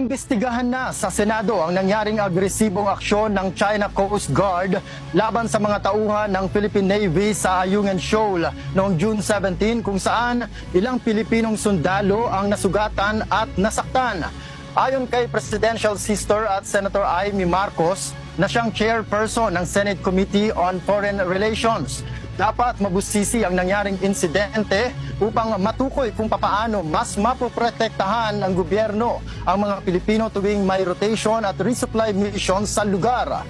Iniimbestigahan na sa Senado ang nangyaring agresibong aksyon ng China Coast Guard laban sa mga tauhan ng Philippine Navy sa Ayungin Shoal noong June 17 kung saan ilang Pilipinong sundalo ang nasugatan at nasaktan. Ayon kay Presidential Sister at Senator Amy Marcos na siyang chairperson ng Senate Committee on Foreign Relations, dapat mabusisi ang nangyaring insidente upang matukoy kung papaano mas mapoprotektahan ng gobyerno ang mga Pilipino tuwing may rotation at resupply mission sa lugar.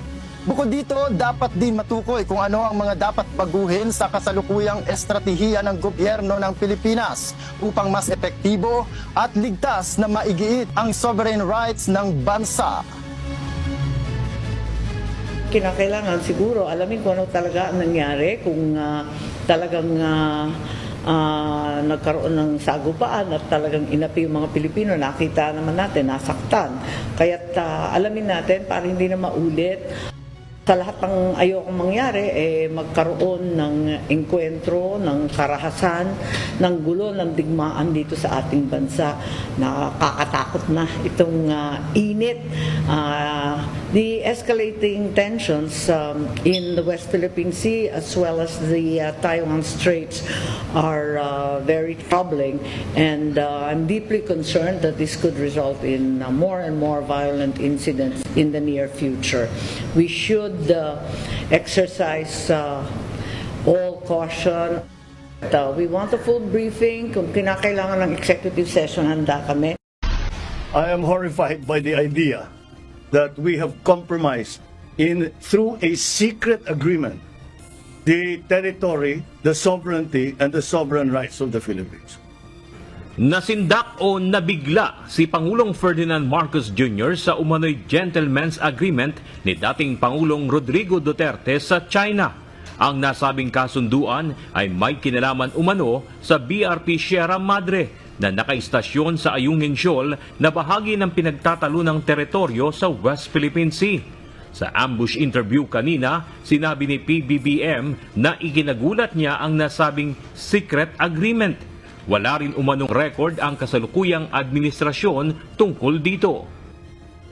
Bukod dito, dapat din matukoy kung ano ang mga dapat baguhin sa kasalukuyang estratehiya ng gobyerno ng Pilipinas upang mas epektibo at ligtas na maigiit ang sovereign rights ng bansa. Kinakailangan siguro alamin kung ano talaga ang nangyari, kung talagang nagkaroon ng sagupaan at talagang inapi yung mga Pilipino. Nakita naman natin, nasaktan. Kaya't alamin natin para hindi na maulit. Sa lahat ng ayokong mangyari, magkaroon ng engkwentro, ng karahasan, ng gulo, ng digmaan dito sa ating bansa. Nakakatakot na itong init. The escalating tensions in the West Philippine Sea as well as the Taiwan Straits are very troubling, and I'm deeply concerned that this could result in more and more violent incidents in the near future. We should exercise all caution. We want a full briefing. Kung kinakailangan ng executive session, handa kami. I am horrified by the idea that we have compromised through a secret agreement the territory, the sovereignty, and the sovereign rights of the Philippines. Nasindak o nabigla si Pangulong Ferdinand Marcos Jr. sa umano'y gentleman's agreement ni dating Pangulong Rodrigo Duterte sa China. Ang nasabing kasunduan ay may kinalaman umano sa BRP Sierra Madre na nakaistasyon sa Ayungin Shoal na bahagi ng pinagtatalunang teritoryo sa West Philippine Sea. Sa ambush interview kanina, sinabi ni PBBM na ikinagulat niya ang nasabing secret agreement. Wala rin umanong record ang kasalukuyang administrasyon tungkol dito.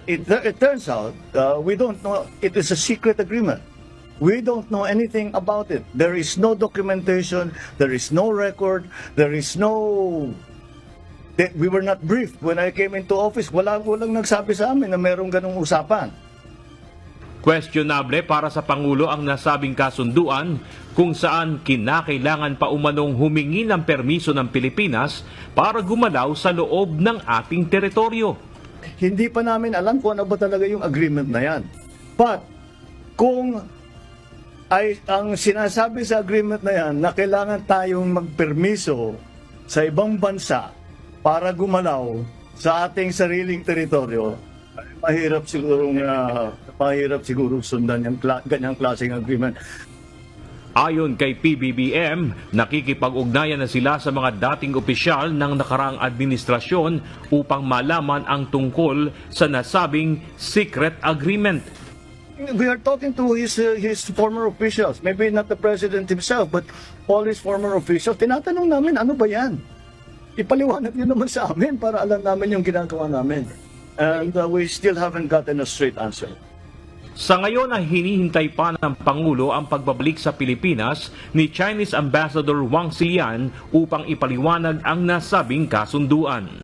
It turns out we don't know. It is a secret agreement. We don't know anything about it. There is no documentation. There is no record. There is no... We were not briefed. When I came into office, walang nagsabi sa amin na merong ganung usapan. Questionable para sa Pangulo ang nasabing kasunduan kung saan kinakailangan pa umanong humingi ng permiso ng Pilipinas para gumalaw sa loob ng ating teritoryo. Hindi pa namin alam kung ano ba talaga yung agreement na yan. But kung ang sinasabi sa agreement na yan na kailangan tayong magpermiso sa ibang bansa para gumalaw sa ating sariling teritoryo, mahirap siguro sundan yung ganyang klaseng agreement. Ayon kay PBBM, nakikipag-ugnayan na sila sa mga dating opisyal ng nakaraang administrasyon upang malaman ang tungkol sa nasabing secret agreement. We are talking to his former officials, maybe not the president himself, but all his former officials. Tinatanong namin, ano ba yan? Ipaliwanag niyo naman sa amin para alam namin yung ginagawa namin. And we still haven't gotten a straight answer. Sa ngayon ay hinihintay pa ng Pangulo ang pagbabalik sa Pilipinas ni Chinese Ambassador Wang Xilian upang ipaliwanag ang nasabing kasunduan.